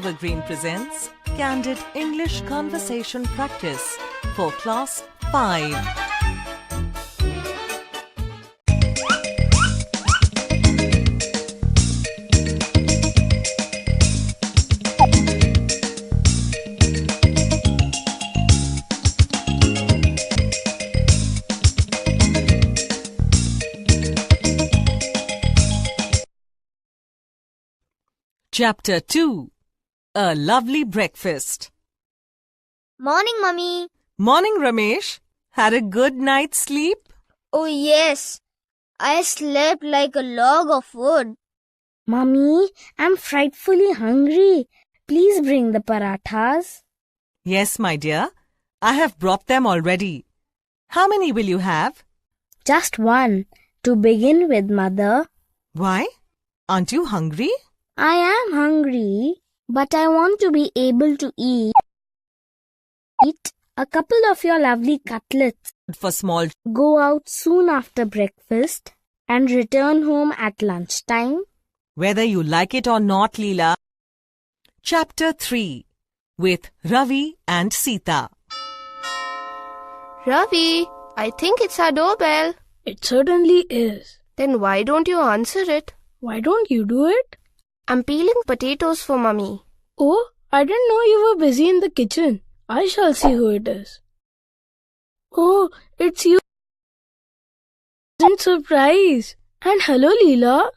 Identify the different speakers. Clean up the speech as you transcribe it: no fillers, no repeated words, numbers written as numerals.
Speaker 1: Evergreen presents Candid English Conversation Practice for Class 5. Chapter 2. A Lovely Breakfast.
Speaker 2: Morning, Mummy.
Speaker 1: Morning, Ramesh. Had a good night's sleep?
Speaker 2: Oh, yes. I slept like a log of wood.
Speaker 3: Mummy, I'm frightfully hungry. Please bring the parathas.
Speaker 1: Yes, my dear. I have brought them already. How many will you have?
Speaker 3: Just one. To begin with, Mother.
Speaker 1: Why? Aren't you hungry?
Speaker 3: I am hungry, but I want to be able to eat a couple of your lovely cutlets.
Speaker 1: For small.
Speaker 3: Go out soon after breakfast and return home at lunchtime.
Speaker 1: Whether you like it or not, Leela. Chapter 3. With Ravi and Sita.
Speaker 4: Ravi, I think it's our doorbell.
Speaker 5: It certainly is.
Speaker 4: Then why don't you answer it?
Speaker 5: Why don't you do it?
Speaker 4: I'm peeling potatoes for Mummy.
Speaker 5: Oh, I didn't know you were busy in the kitchen. I shall see who it is. Oh, it's you. Surprise. And hello, Leela.